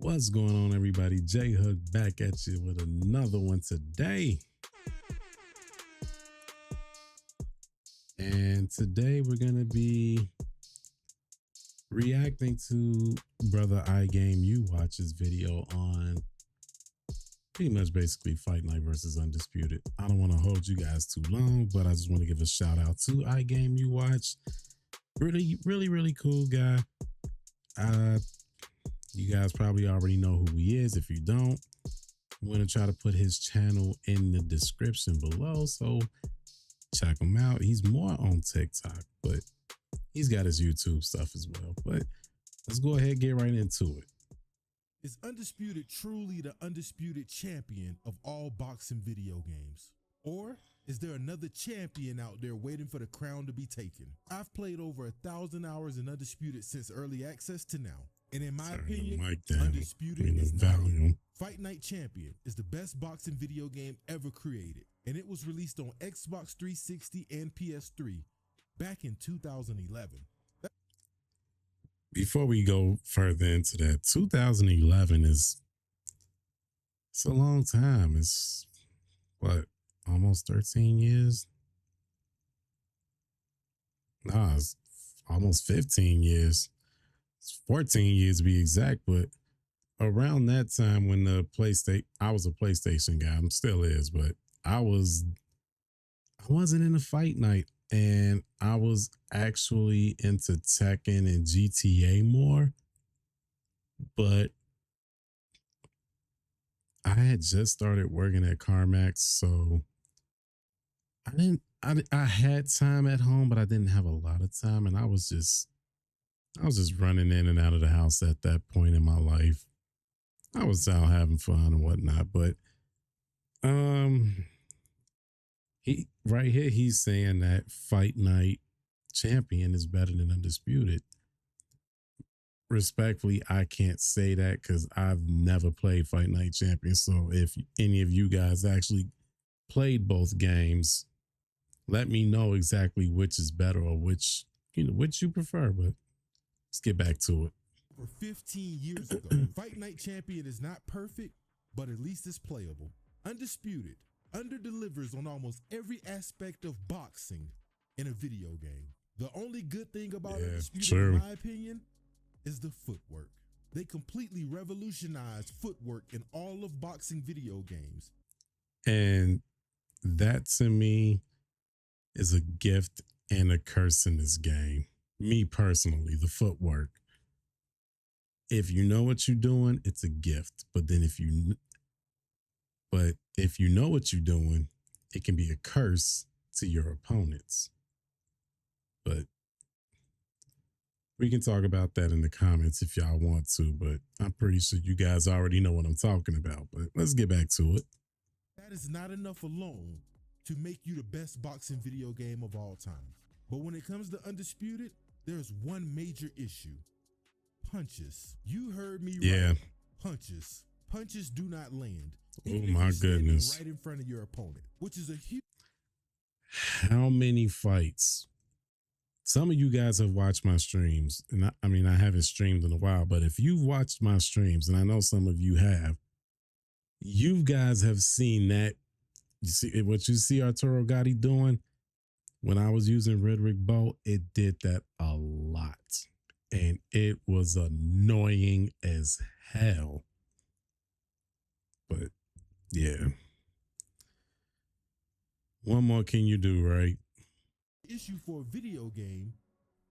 What's going on, everybody? J Hook back at you with another one today. And today we're going to be reacting to brother EyegameuWatch's video on pretty much basically Fight Night versus Undisputed. I don't want to hold you guys too long, but I just want to give a shout out to EyegameuWatch. Really cool guy. You guys probably already know who he is. If you don't, I'm going to try to put his channel in the description below, so check him out. He's more on TikTok, but he's got his YouTube stuff as well. But let's go ahead and get right into it. Is Undisputed truly the undisputed champion of all boxing video games? Or is there another champion out there waiting for the crown to be taken? I've played over 1,000 hours in Undisputed since early access to now. And in my opinion, Undisputed is not it. Fight Night Champion is the best boxing video game ever created. And it was released on Xbox 360 and PS3 back in 2011. Before we go further into that, 2011 it's a long time. It's what, almost 13 years? Nah, it's almost 15 years. It's 14 years to be exact, but around that time when the I was a PlayStation guy, I'm still is, but I wasn't into Fight Night, and I was actually into Tekken and GTA more, but I had just started working at CarMax, so I had time at home, but I didn't have a lot of time, and I was just running in and out of the house at that point in my life. I was out having fun and whatnot, but he's saying that Fight Night Champion is better than Undisputed. Respectfully, I can't say that because I've never played Fight Night Champion. So if any of you guys actually played both games, let me know exactly which is better or which you prefer. But let's get back to it. For 15 years ago, Fight Night Champion is not perfect, but at least it's playable. Undisputed underdelivers on almost every aspect of boxing in a video game. The only good thing about Undisputed, in my opinion, is the footwork. They completely revolutionized footwork in all of boxing video games. And that to me is a gift and a curse in this game. Me personally, the footwork. If you know what you're doing, it's a gift. But then if you know what you're doing, it can be a curse to your opponents. But we can talk about that in the comments if y'all want to, but I'm pretty sure you guys already know what I'm talking about. But let's get back to it. That is not enough alone to make you the best boxing video game of all time. But when it comes to Undisputed, there's one major issue. Punches. You heard me right. Punches. Punches do not land. Oh my goodness. Right in front of your opponent, which is a huge... How many fights? Some of you guys have watched my streams, and I mean, I haven't streamed in a while, but if you've watched my streams, and I know some of you have, you guys have seen that. You see what you see Arturo Gotti doing? When I was using Riddick Bowe, it did that a lot. And it was annoying as hell. But yeah. What more can you do, right? Issue for a video game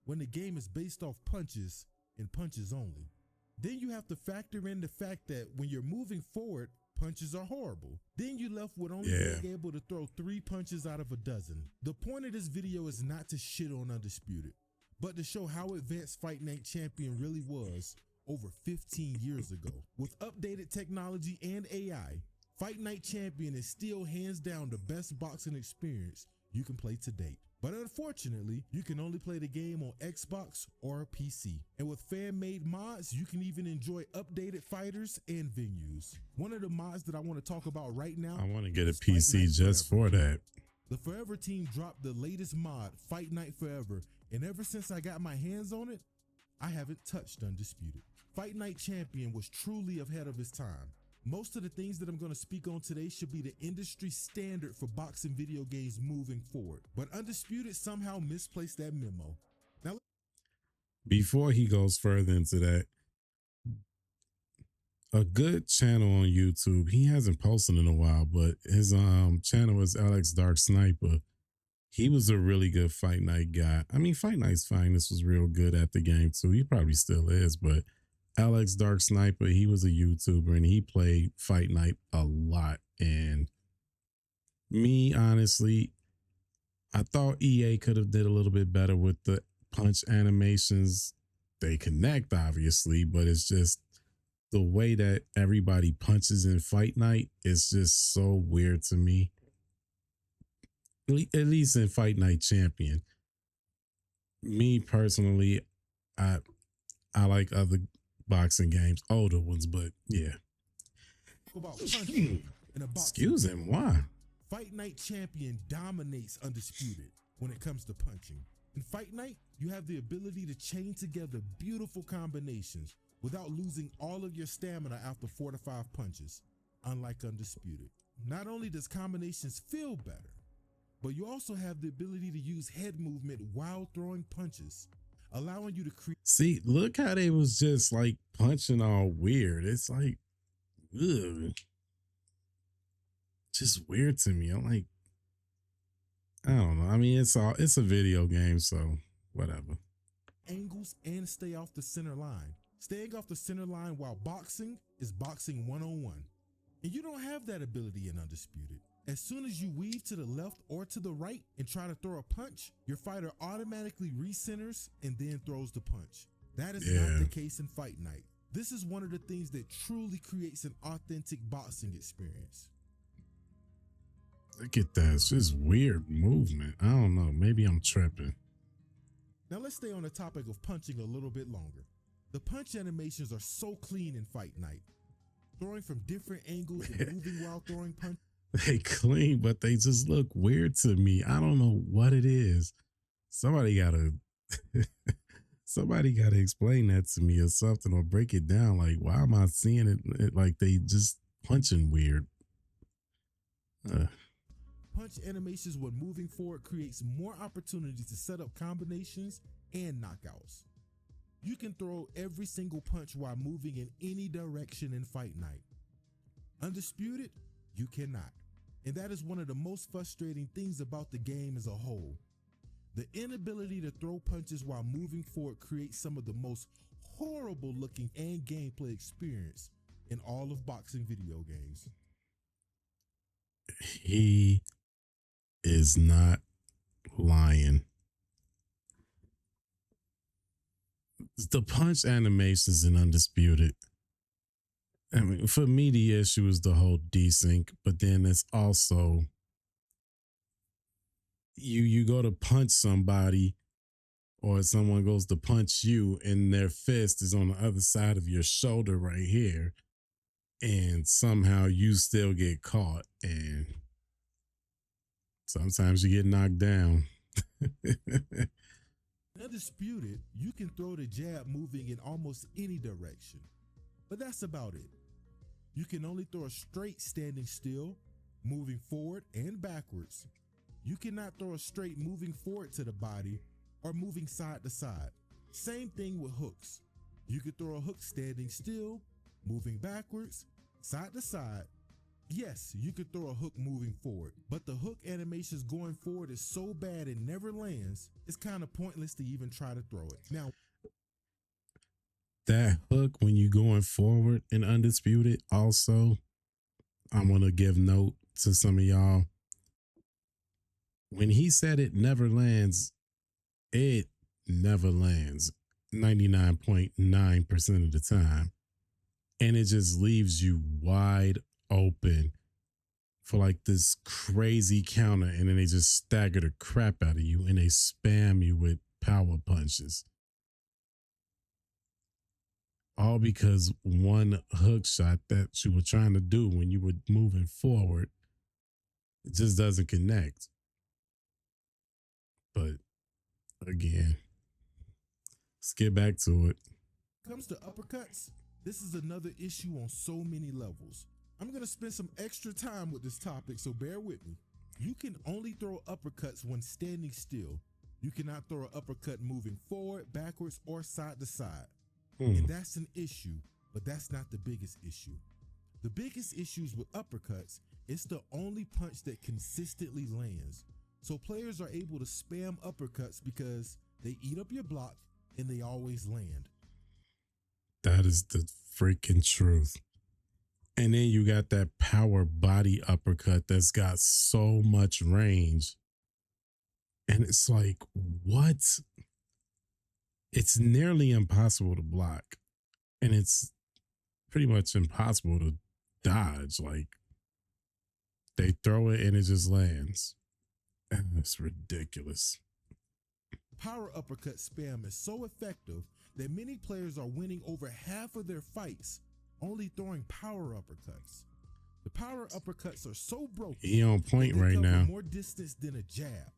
when the game is based off punches and punches only. Then you have to factor in the fact that when you're moving forward, punches are horrible. Then you left with only being able to throw 3 punches out of a dozen. The point of this video is not to shit on Undisputed, but to show how advanced Fight Night Champion really was over 15 years ago. With updated technology and AI, Fight Night Champion is still hands down the best boxing experience you can play to date. But unfortunately, you can only play the game on Xbox or PC. And with fan-made mods, you can even enjoy updated fighters and venues. One of the mods that I want to talk about right now, I want to get a PC just for that. The Forever team dropped the latest mod, Fight Night Forever, and ever since I got my hands on it, I haven't touched Undisputed. Fight Night Champion was truly ahead of his time. Most of the things that I'm going to speak on today should be the industry standard for boxing video games moving forward. But Undisputed somehow misplaced that memo. Now, Before he goes further into that, a good channel on YouTube, he hasn't posted in a while, but his channel is Alex Dark Sniper. He was a really good Fight Night guy. I mean, Fight Night's Finest was real good at the game too. He probably still is, but Alex Dark Sniper, he was a YouTuber and he played Fight Night a lot. And me, honestly, I thought EA could have did a little bit better with the punch animations. They connect, obviously, but it's just the way that everybody punches in Fight Night is just so weird to me. At least in Fight Night Champion. Me personally, I like other boxing games, older ones, but yeah. about punching in a boxing Excuse him, why? Fight Night Champion dominates Undisputed when it comes to punching. In Fight Night, you have the ability to chain together beautiful combinations without losing all of your stamina after 4 to 5 punches, unlike Undisputed. Not only does combinations feel better, but you also have the ability to use head movement while throwing punches, allowing you to create. See, look how they was just like punching all weird. It's like, ugh. Just weird to me. I'm like, I don't know. I mean, it's a video game, so whatever. Angles and stay off the center line. Staying off the center line while boxing is boxing 101. And you don't have that ability in Undisputed. As soon as you weave to the left or to the right and try to throw a punch, your fighter automatically recenters and then throws the punch. That is not the case in Fight Night. This is one of the things that truly creates an authentic boxing experience. Look at that. It's just weird movement. I don't know. Maybe I'm tripping. Now let's stay on the topic of punching a little bit longer. The punch animations are so clean in Fight Night. Throwing from different angles and moving while throwing punches. They clean, but they just look weird to me. I don't know what it is. Somebody gotta explain that to me or something, or break it down. Like, why am I seeing it like they just punching weird? Punch animations when moving forward creates more opportunities to set up combinations and knockouts. You can throw every single punch while moving in any direction in Fight Night. Undisputed, you cannot. And that is one of the most frustrating things about the game as a whole. The inability to throw punches while moving forward creates some of the most horrible looking and gameplay experience in all of boxing video games. He is not lying. The punch animations in Undisputed. I mean, for me, the issue is the whole desync, but then it's also you go to punch somebody or someone goes to punch you and their fist is on the other side of your shoulder right here, and somehow you still get caught, and sometimes you get knocked down. Undisputed, you can throw the jab moving in almost any direction, but that's about it. You can only throw a straight standing still, moving forward and backwards. You cannot throw a straight moving forward to the body or moving side to side. Same thing with hooks. You can throw a hook standing still, moving backwards, side to side. Yes, you could throw a hook moving forward, but the hook animations going forward is so bad it never lands, it's kind of pointless to even try to throw it. Now, that hook when you going forward in Undisputed, also, I want to give note to some of y'all. When he said it never lands, it never lands 99.9% of the time. And it just leaves you wide open for like this crazy counter, and then they just stagger the crap out of you and they spam you with power punches. All because one hook shot that you were trying to do when you were moving forward, it just doesn't connect. But again, let's get back to it. Comes to uppercuts, this is another issue on so many levels. I'm gonna spend some extra time with this topic, so bear with me. You can only throw uppercuts when standing still. You cannot throw an uppercut moving forward, backwards, or side to side. And that's an issue, but that's not the biggest issue. The biggest issues with uppercuts, it's the only punch that consistently lands. So players are able to spam uppercuts because they eat up your block and they always land. That is the freaking truth. And then you got that power body uppercut that's got so much range. And it's like, what? It's nearly impossible to block. And it's pretty much impossible to dodge. Like, they throw it and it just lands. And it's ridiculous. Power uppercut spam is so effective that many players are winning over half of their fights only throwing power uppercuts. The power uppercuts are so broken. He on point they right cover now. more distance than a jab.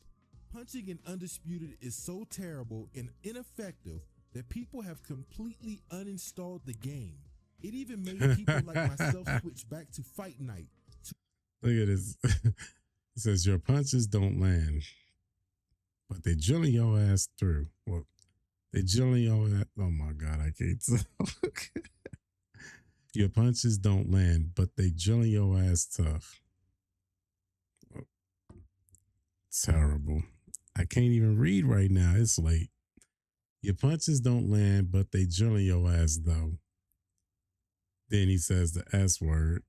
Punching in Undisputed is so terrible and ineffective that people have completely uninstalled the game. It even made people like myself switch back to Fight Night. Look at this. It says your punches don't land, but they drilling your ass through. Well, they drilling your ass. Oh my God, I can't tell. Your punches don't land, but they drilling your ass tough. Oh, terrible. I can't even read right now. It's late. Your punches don't land, but they drilling your ass though. Then he says the S word.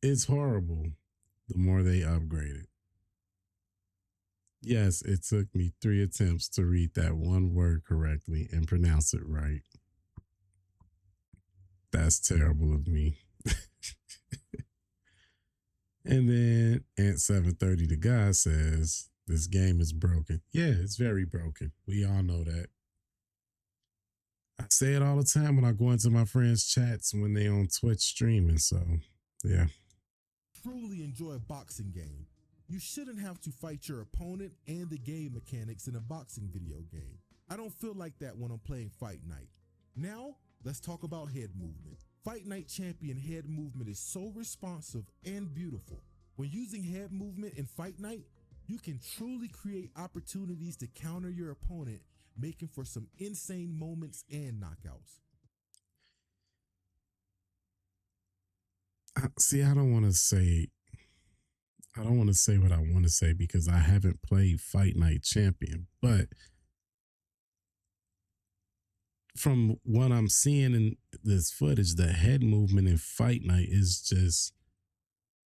It's horrible. The more they upgrade it. Yes, it took me 3 attempts to read that one word correctly and pronounce it right. That's terrible of me. And then Ant 730 the guy says this game is broken. Yeah, it's very broken. We all know that. I say it all the time when I go into my friends' chats when they on Twitch streaming. So, yeah. Truly enjoy a boxing game. You shouldn't have to fight your opponent and the game mechanics in a boxing video game. I don't feel like that when I'm playing Fight Night. Now, let's talk about head movement. Fight Night Champion head movement is so responsive and beautiful. When using head movement in Fight Night, you can truly create opportunities to counter your opponent, making for some insane moments and knockouts. See, I don't want to say what I want to say because I haven't played Fight Night Champion, but from what I'm seeing in this footage, the head movement in Fight Night is just,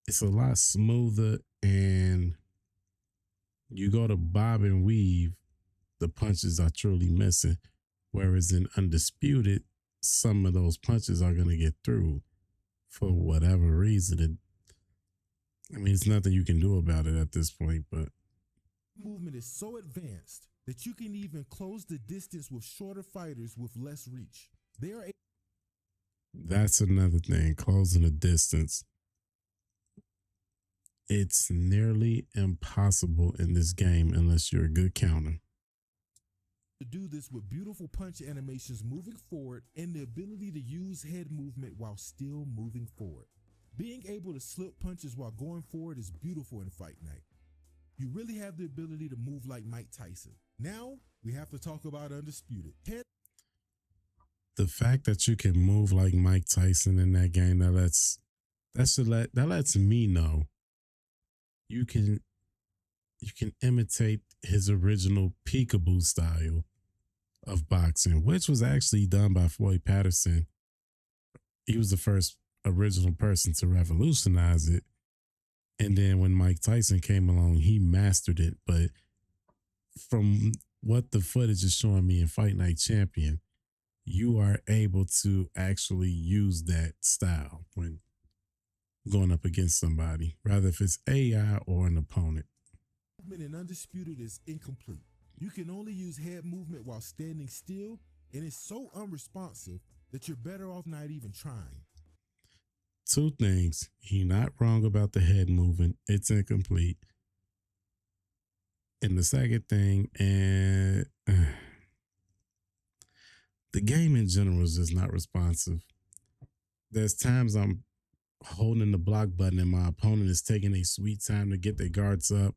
it's a lot smoother, and you go to bob and weave, the punches are truly missing. Whereas in Undisputed, some of those punches are going to get through for whatever reason. I mean, it's nothing you can do about it at this point, but Movement is so advanced that you can even close the distance with shorter fighters with less reach. They are that's another thing, closing the distance. It's nearly impossible in this game unless you're a good counter. to do this with beautiful punch animations moving forward and the ability to use head movement while still moving forward. Being able to slip punches while going forward is beautiful in Fight Night. You really have the ability to move like Mike Tyson. Now, we have to talk about Undisputed. The fact that you can move like Mike Tyson in that game, that lets me know you can imitate his original peekaboo style of boxing, which was actually done by Floyd Patterson. He was the first original person to revolutionize it. And then when Mike Tyson came along, he mastered it. But from what the footage is showing me in Fight Night Champion, you are able to actually use that style when going up against somebody, rather if it's AI or an opponent. Movement in Undisputed is incomplete. You can only use head movement while standing still, and it's so unresponsive that you're better off not even trying. 2 things. You're not wrong about the head movement. It's incomplete. And the second thing, and The game in general is just not responsive. There's times I'm holding the block button and my opponent is taking a sweet time to get their guards up,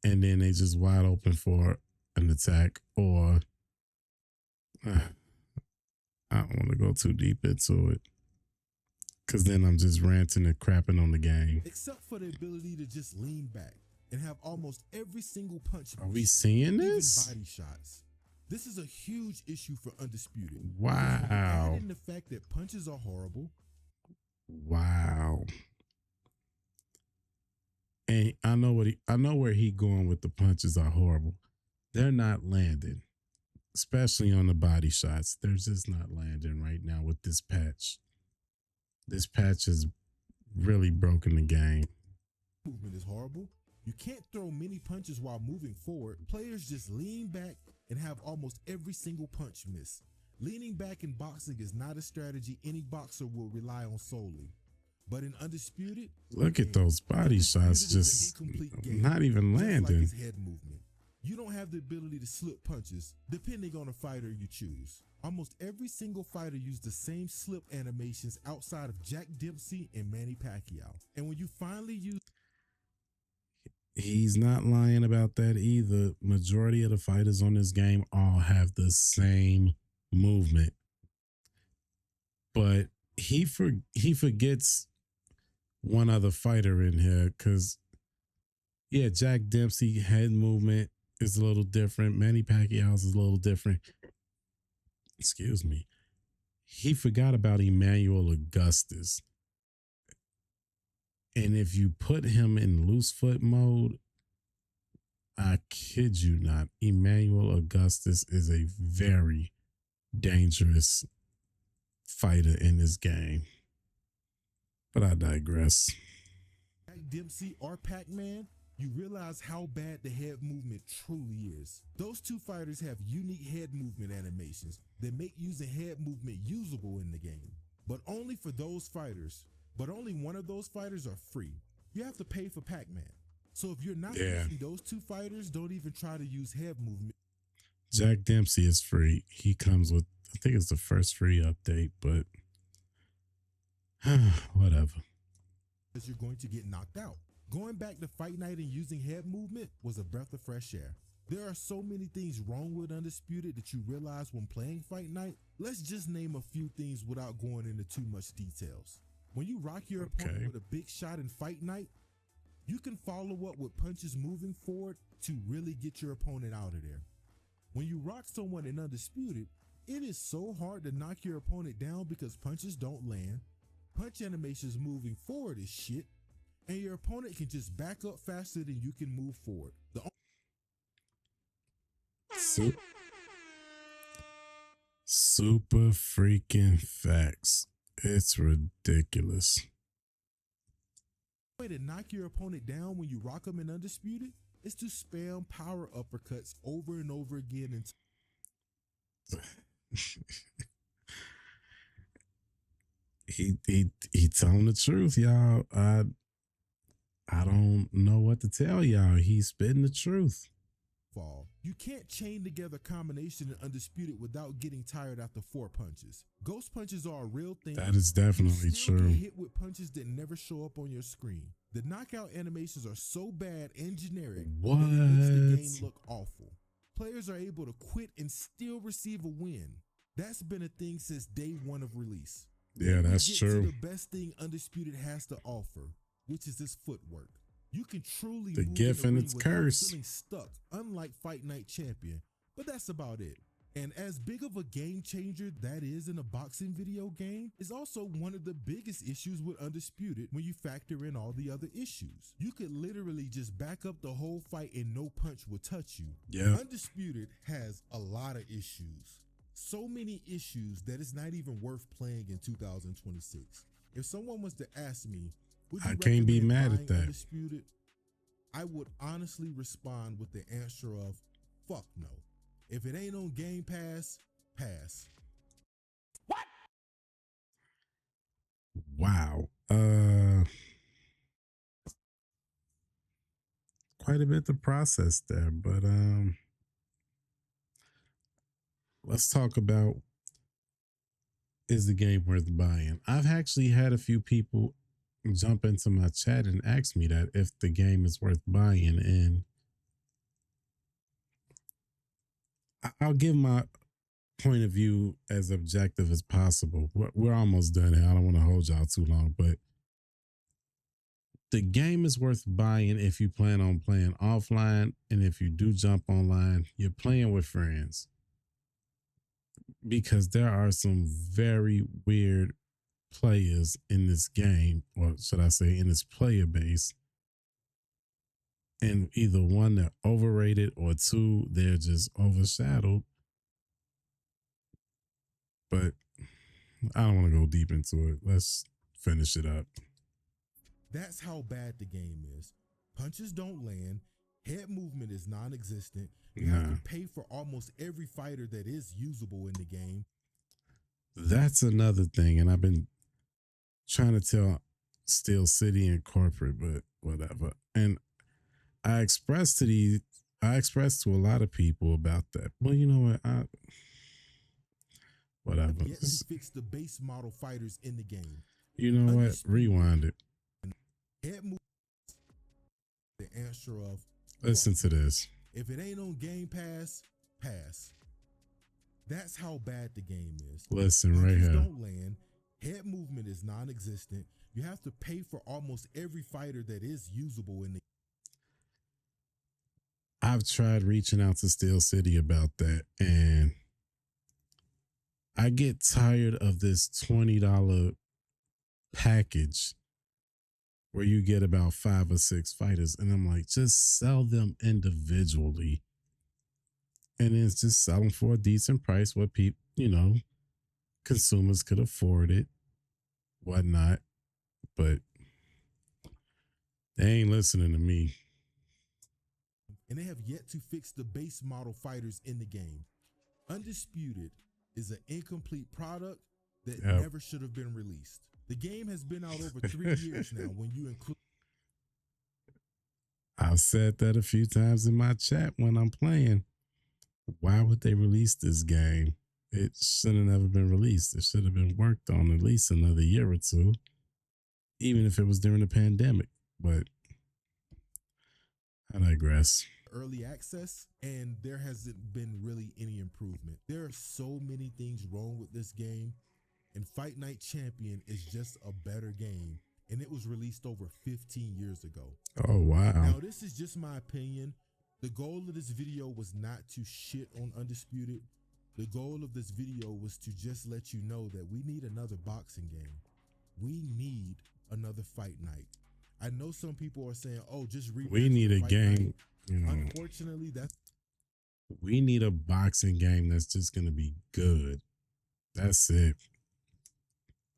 and then they just wide open for an attack. Or I don't want to go too deep into it because then I'm just ranting and crapping on the game. Except for the ability to just lean back and have almost every single punch. Are we seeing even this? body shots. This is a huge issue for Undisputed. Wow. Add in the fact that punches are horrible. Wow. And I know where he going with the punches are horrible. They're not landing, especially on the body shots. They're just not landing right now with this patch. This patch has really broken the game. Movement is horrible. You can't throw many punches while moving forward. Players just lean back and have almost every single punch miss. Leaning back in boxing is not a strategy any boxer will rely on solely. But in Undisputed, look at those body shots, just not even landing. Like his head movement. You don't have the ability to slip punches depending on the fighter you choose. Almost every single fighter used the same slip animations outside of Jack Dempsey and Manny Pacquiao. And when you finally use... He's not lying about that either. Majority of the fighters on this game all have the same movement. But he forgets one other fighter in here, because yeah, Jack Dempsey head movement is a little different. Manny Pacquiao's is a little different. Excuse me. He forgot about Emmanuel Augustus. And if you put him in loose foot mode, I kid you not, Emmanuel Augustus is a very dangerous fighter in this game. But I digress. Jack Dempsey or Pac-Man, you realize how bad the head movement truly is. Those two fighters have unique head movement animations that make using head movement usable in the game. But only for those fighters. But only one of those fighters are free. You have to pay for Pac-Man. So if you're not using those two fighters, don't even try to use head movement. Jack Dempsey is free. He comes with, I think it's the first free update, but whatever. Because you're going to get knocked out. Going back to Fight Night and using head movement was a breath of fresh air. There are so many things wrong with Undisputed that you realize when playing Fight Night. Let's just name a few things without going into too much details. When you rock your opponent with a big shot in Fight Night, you can follow up with punches moving forward to really get your opponent out of there. When you rock someone in Undisputed, it is so hard to knock your opponent down because punches don't land, punch animations moving forward is shit, and your opponent can just back up faster than you can move forward. Super freaking facts. It's ridiculous. The way to knock your opponent down when you rock them in Undisputed is to spam power uppercuts over and over again. He telling the truth, y'all. I don't know what to tell y'all. He's spitting the truth. You can't chain together combination in Undisputed without getting tired after 4 punches. Ghost punches are a real thing. That is definitely true. Get hit with punches that never show up on your screen. The knockout animations are so bad and generic that it makes the game look awful. Players are able to quit and still receive a win. That's been a thing since day 1 of release. Yeah, that's true. The best thing Undisputed has to offer, which is its footwork. You can truly the move gift and its curse. Feeling stuck, unlike Fight Night Champion. But that's about it. And as big of a game changer that is in a boxing video game, is also one of the biggest issues with Undisputed when you factor in all the other issues. You could literally just back up the whole fight and no punch will touch you. Yeah. Undisputed has a lot of issues. So many issues that it's not even worth playing in 2026. If someone was to ask me, I can't be mad at that. Undisputed, I would honestly respond with the answer of, fuck no. If it ain't on Game Pass, pass. What? Wow. Quite a bit to process there, but let's talk about, is the game worth buying? I've actually had a few people jump into my chat and ask me that if the game is worth buying, and I'll give my point of view as objective as possible. We're almost done here. I don't want to hold y'all too long, but the game is worth buying if you plan on playing offline, and if you do jump online, you're playing with friends, because there are some very weird players in this game, or should I say in this player base, and either one, they're overrated, or two, they're just overshadowed. But I don't want to go deep into it. Let's finish it up. That's how bad the game is. Punches don't land. Head movement is non-existent. You have to pay for almost every fighter that is usable in the game. That's another thing, and I've been trying to tell Steel City and corporate, but whatever. And I expressed to a lot of people about that. Well, you know what? Whatever. Yet to fix the base model fighters in the game. You know what? Rewind it. Head movement, the answer of listen to this. If it ain't on Game Pass, pass. That's how bad the game is. Listen right here. Don't land. Head movement is non-existent. You have to pay for almost every fighter that is usable in the. I've tried reaching out to Steel City about that, and I get tired of this $20 package where you get about 5 or 6 fighters, and I'm like, just sell them individually, and then just sell them for a decent price, what people, consumers could afford it, whatnot. But they ain't listening to me. And they have yet to fix the base model fighters in the game. Undisputed is an incomplete product that never should have been released. The game has been out over 3 years now when you include. I've said that a few times in my chat when I'm playing. Why would they release this game? It should have never been released. It should have been worked on at least another year or two, even if it was during the pandemic. But I digress. Early access, and there hasn't been really any improvement. There are so many things wrong with this game, and Fight Night Champion is just a better game, and it was released over 15 years ago. Oh, wow. Now, this is just my opinion. The goal of this video was not to shit on Undisputed. The goal of this video was to just let you know that we need another boxing game. We need another Fight Night. I know some people are saying, oh, just we need a game. Unfortunately, we need a boxing game that's just going to be good. That's it.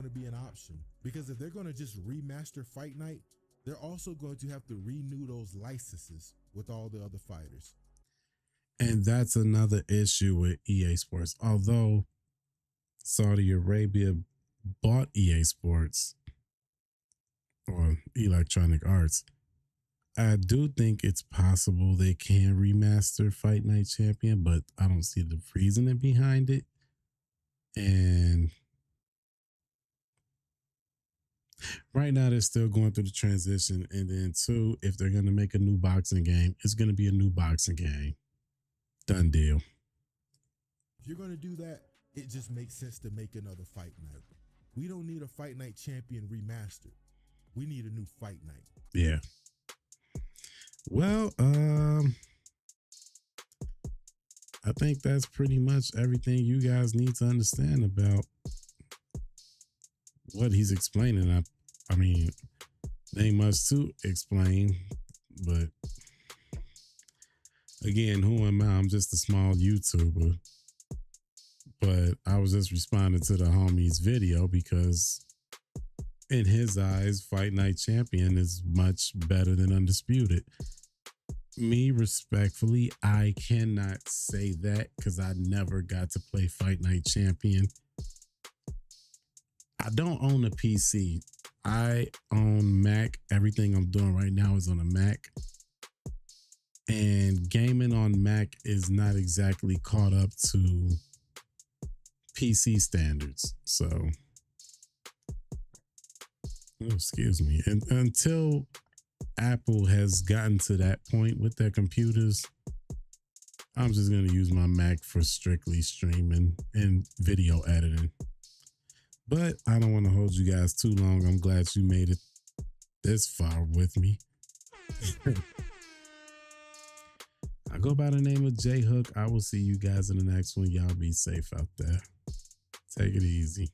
Going to be an option, because if they're going to just remaster Fight Night, they're also going to have to renew those licenses with all the other fighters. And that's another issue with EA Sports. Although Saudi Arabia bought EA Sports or Electronic Arts, I do think it's possible they can remaster Fight Night Champion, but I don't see the reasoning behind it. And right now, they're still going through the transition. And then, two, if they're going to make a new boxing game, it's going to be a new boxing game. Done deal. If you're going to do that, it just makes sense to make another Fight Night. We don't need a Fight Night Champion remastered. We need a new Fight Night. Yeah. Well, I think that's pretty much everything you guys need to understand about what he's explaining. I mean, ain't much to explain, but again, who am I? I'm just a small YouTuber, but I was just responding to the homie's video because in his eyes, Fight Night Champion is much better than Undisputed. Me, respectfully, I cannot say that because I never got to play Fight Night Champion. I don't own a PC. I own Mac. Everything I'm doing right now is on a Mac. And gaming on Mac is not exactly caught up to PC standards. So, excuse me. And until Apple has gotten to that point with their computers, I'm just going to use my Mac for strictly streaming and video editing. But I don't want to hold you guys too long. I'm glad you made it this far with me. I go by the name of J Hook. I will see you guys in the next one. Y'all be safe out there. Take it easy.